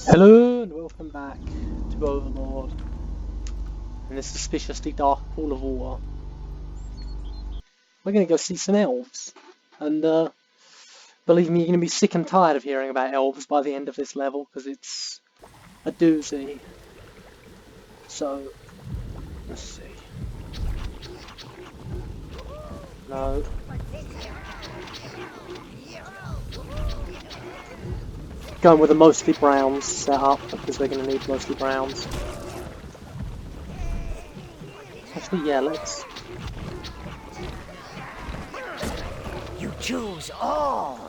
Hello and welcome back to Overlord in this suspiciously dark pool of water. We're going to go see some elves, and believe me, you're going to be sick and tired of hearing about elves by the end of this level, because it's a doozy. So, let's see. No. Going with a mostly browns setup, because we're going to need mostly browns. Actually, yeah, let's... You choose all.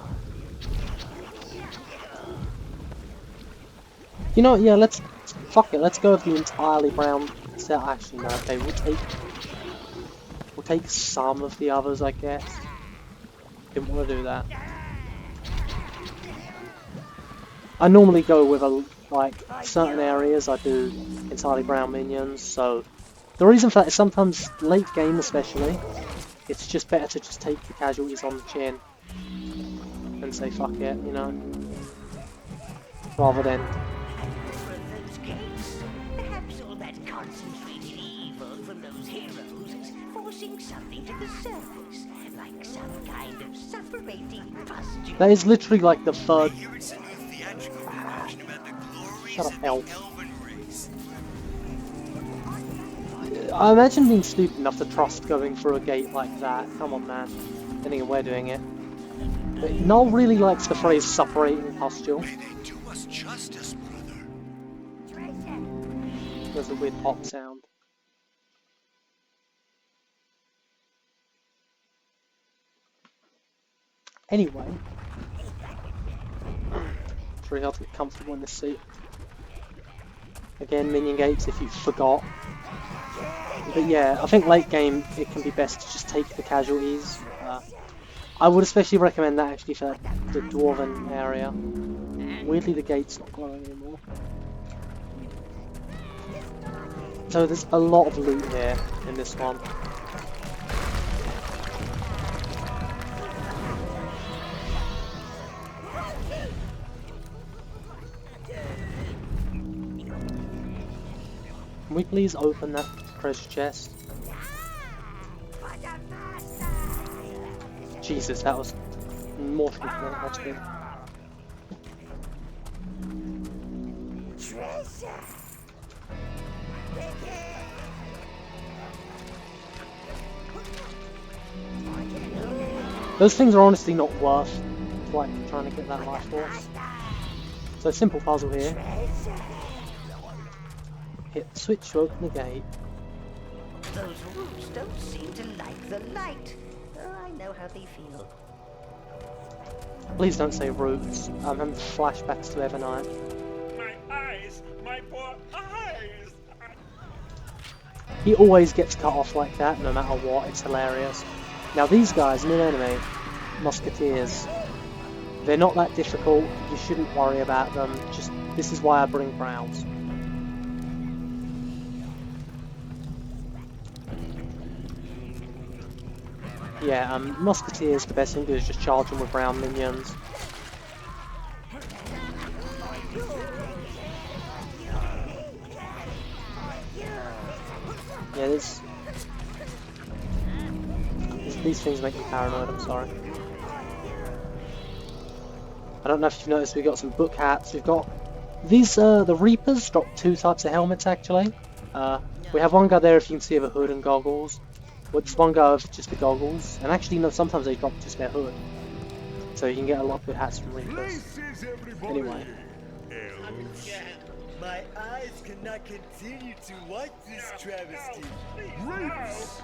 You know what, yeah, let's... Fuck it, let's go with the entirely brown set. Actually, no, okay, we'll take some of the others, I guess. Didn't want to do that. I normally go with certain areas I do entirely brown minions, so the reason for that is sometimes late game especially, it's just better to just take the casualties on the chin and say fuck it, you know, rather than... Those gates. Perhaps all that concentrated evil from those heroes is forcing something to the surface, like some kind of suffocating pustule. That is literally like the third... Shut up, elf. I imagine being stupid enough to trust going through a gate like that. Come on, man. Then again, we're doing it. But Noel really likes the phrase "suffocating pustule." May they do us justice, brother. There's a weird pop sound. Anyway, it's really hard to get comfortable in this seat. Again, Minion Gates if you forgot. But yeah, I think late game it can be best to just take the casualties. I would especially recommend that actually for the Dwarven area. Weirdly the gate's not glowing anymore. So there's a lot of loot here in this one. Can we please open that treasure chest? Jesus, that was more than I expected. Those things are honestly not worth like trying to get that life force. So simple puzzle here. Hit the switch to open the gate. Those roots don't seem to like the light. Oh, I know how they feel. Please don't say roots. I'm having flashbacks to Evernight. My eyes, my poor eyes. He always gets cut off like that, no matter what. It's hilarious. Now these guys, new enemy, musketeers. They're not that difficult. You shouldn't worry about them. Just this is why I bring browns. Yeah, musketeers, the best thing to do is just charge them with brown minions. Yeah, these things make me paranoid, I'm sorry. I don't know if you've noticed, we've got some book hats, we've got... These, the Reapers drop two types of helmets actually. We have one guy there if you can see with a hood and goggles. Well, just one guy with just the goggles, and actually no, sometimes they drop just their hood. So you can get a lot of good hats from Reapers. Anyway. My eyes cannot continue to watch this travesty. Rapes!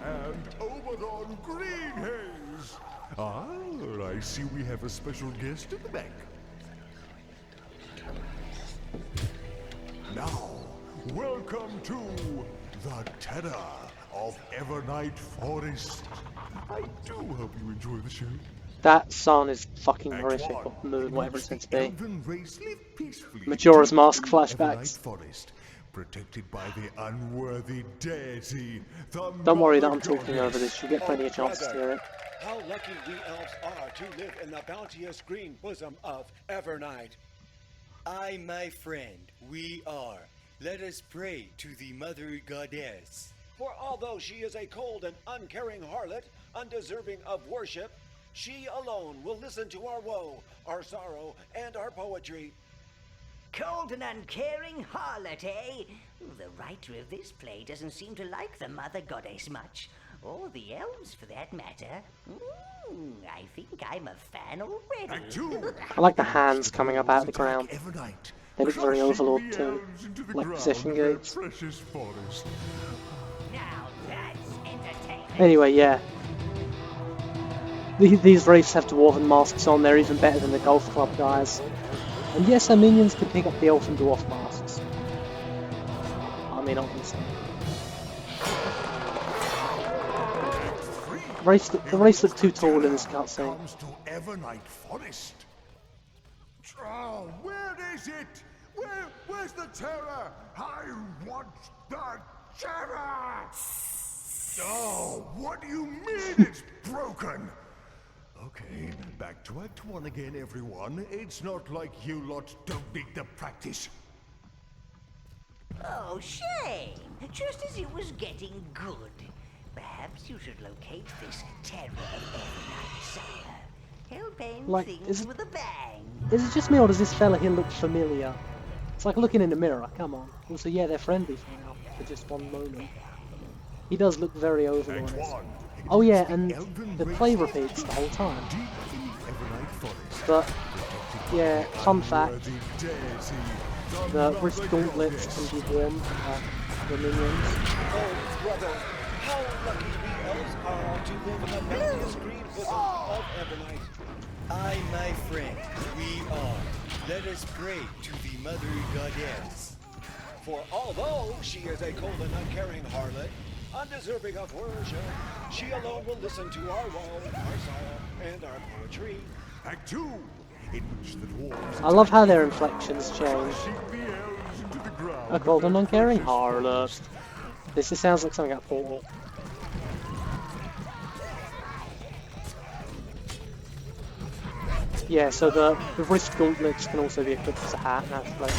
And Overlord Green Haze! Ah, I see we have a special guest in the back. Now, welcome to the terror of Evernight Forest. I do hope you enjoy the show. That sun is fucking horrific, or moon, whatever it's meant to be. Elven race live peacefully Majora's Mask in flashbacks. Evernight Forest, protected by the unworthy deity, the Don't worry that I'm Mother talking over this, you'll get plenty of chances to hear it. How lucky we elves are to live in the bounteous green bosom of Evernight. Aye, my friend, we are. Let us pray to the Mother Goddess. For although she is a cold and uncaring harlot, undeserving of worship, she alone will listen to our woe, our sorrow, and our poetry. Cold and uncaring harlot, eh? The writer of this play doesn't seem to like the Mother Goddess much. Or the elves, for that matter. I think I'm a fan already. Act 2. I like the hands coming up out of the ground. Evernight. They look very Crushing Overlord the too, elves into the like ground possession in their gates. precious forest. Now that's entertainment. Anyway, yeah. These wraiths have dwarven masks on, they're even better than the golf club guys. And yes, our minions could pick up the elf and dwarf masks. I mean, obviously. The wraiths look too tall in this cutscene. Comes to Evernight Forest. Oh, where is it? Where's the terror? I want the terror! Oh, what do you mean it's broken? Okay, back to Act 1 again, everyone. It's not like you lot don't need the practice. Oh, shame. Just as it was getting good. Perhaps you should locate this terror of Evernight, sire. Help end Like, things with a bang. Is it just me or does this fella here look familiar? It's like looking in the mirror, come on. Also, yeah, they're friendly for now, for just one moment. He does look very Act Overlord. 1. Oh yeah, and the play repeats the whole time. Deep in the Evernight Forest. But, yeah, fun fact, Worthy deity, the Mother wrist gauntlets Goddess. can be worn, the minions. Oh, brother, how lucky we elves are to live in the bounteous green bosom of Evernight. Aye, my friend, we are. Let us pray to the Mother Goddess. For although she is a cold and uncaring harlot, undeserving of worship, she alone will listen to our woe, our sorrow, and our poetry. Act 2, in which the dwarves I love how their inflections change. crushing the elves into the ground. A cold and uncaring harlot. This just sounds like something out of Portal. Yeah, so the wrist gauntlets can also be equipped as a hat, naturally.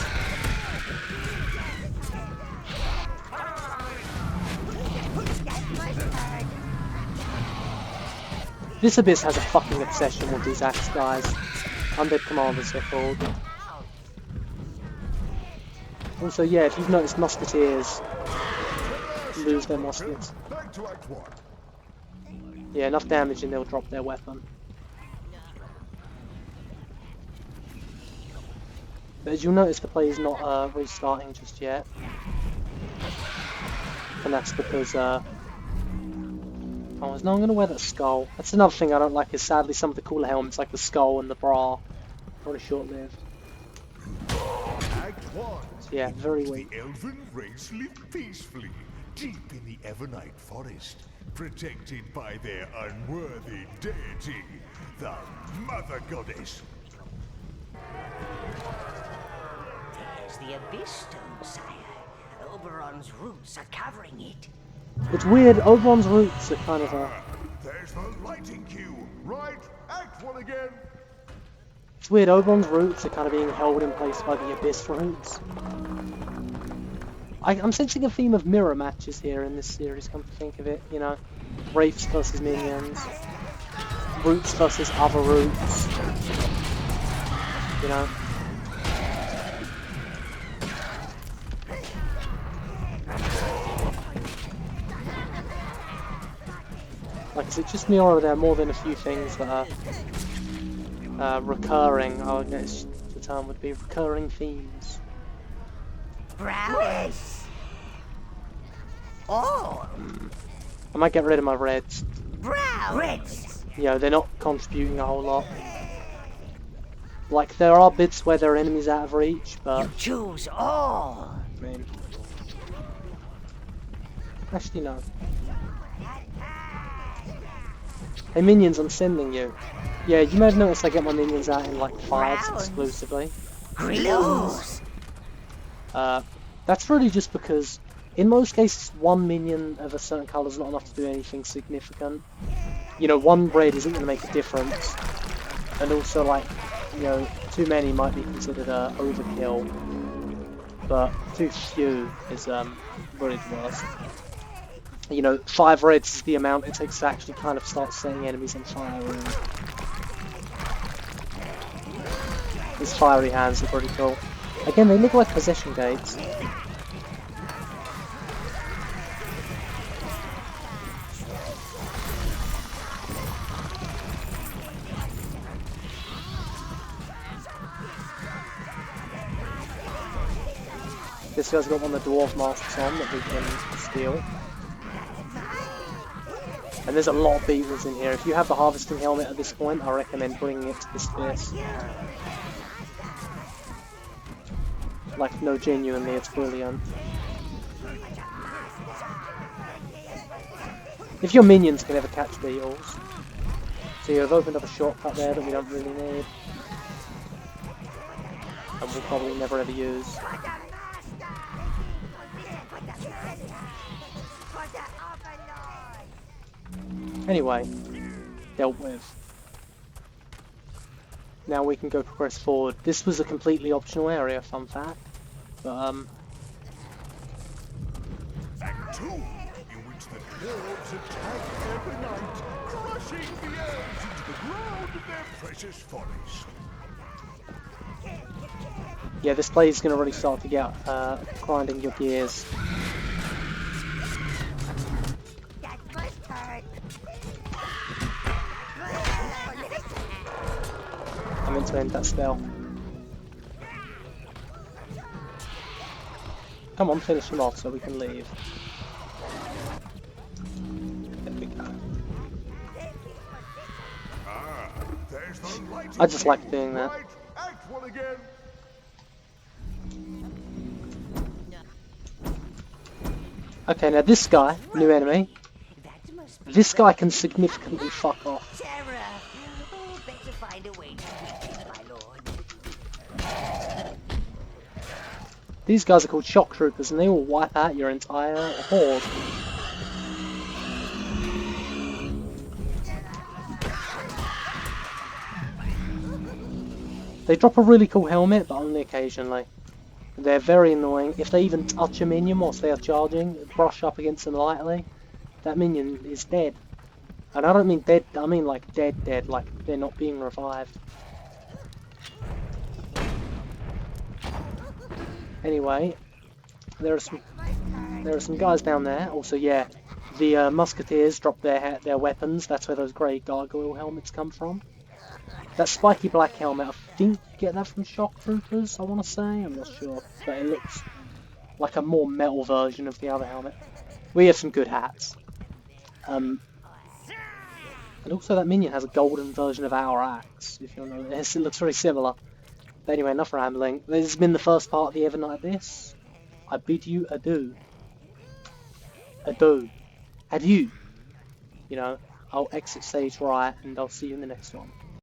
This Abyss has a fucking obsession with these axe guys. Undead Commanders, they're called. Also, yeah, if you've noticed, Musketeers lose their muskets. Back to Act 1. Yeah, enough damage and they'll drop their weapon. But as you'll notice, the play is not restarting just yet. And that's because, oh, there's no one going to wear that skull. That's another thing I don't like, is sadly some of the cooler helmets, like the skull and the bra, are really short-lived. Act 1. So yeah, very The weak. elven race live peacefully, deep in the Evernight Forest, protected by their unworthy deity, the Mother Goddess. There's the Abyss Stone, sire. Oberon's roots are covering it. It's weird, Oberon's roots are kind of a... There's the lighting cue. Right, Act 1 again. It's weird, Oberon's roots are kind of being held in place by the Abyss roots. I'm sensing a theme of mirror matches here in this series, come to think of it, you know. Wraiths versus minions. Roots versus other roots. You know. Like, is it just me or are there more than a few things that are recurring? I guess the term would be recurring themes. Brown. Oh, I might get rid of my reds. brown. Reds. You know, they're not contributing a whole lot. Like, there are bits where there are enemies out of reach, but... You choose all. I mean... Actually, no. Hey, minions, I'm sending you. Yeah, you may have noticed I get my minions out in, like, 5s exclusively. Blues. That's really just because in most cases, one minion of a certain colour is not enough to do anything significant. You know, one red isn't going to make a difference. And also, like, you know, too many might be considered overkill. But too few is really the worst. You know, 5 reds is the amount it takes to actually kind of start setting enemies on fire, really. These fiery hands are pretty cool. Again, they look like possession gates. This guy's got one of the dwarf masks on that we can steal. And there's a lot of beetles in here. If you have the harvesting helmet at this point, I recommend bringing it to this base. Like, no, genuinely, it's brilliant. If your minions can ever catch beetles. So you've opened up a shortcut there that we don't really need. And we'll probably never ever use. Anyway, dealt with. Now we can go progress forward. This was a completely optional area, fun fact. But, Act 2, in which the dwarves attack every night, crushing the elves into the ground of their precious forest. yeah, this play is going to really start to get grinding your gears. I meant to end that spell. Come on, finish him off so we can leave. There we go. There's the light. I just like doing that. Right, Act 1 again. Okay, now this guy, new enemy, That must be this guy can significantly fuck off. terror. Oh, better find a way to reach it, my lord. These guys are called shock troopers and they will wipe out your entire horde. They drop a really cool helmet, but only occasionally. They're very annoying. If they even touch a minion whilst they are charging, brush up against them lightly, that minion is dead. And I don't mean dead, I mean like dead, like they're not being revived. Anyway, there are some guys down there. Also, yeah, the musketeers drop their weapons. That's where those grey gargoyle helmets come from. That spiky black helmet, I think you get that from shock troopers, I want to say. I'm not sure, but it looks like a more metal version of the other helmet. We have some good hats. And also that minion has a golden version of our axe, if you'll notice. It looks very similar. But anyway, enough rambling. This has been the first part of the Evernight Abyss. I bid you adieu. Adieu. Adieu. You know, I'll exit stage right and I'll see you in the next one.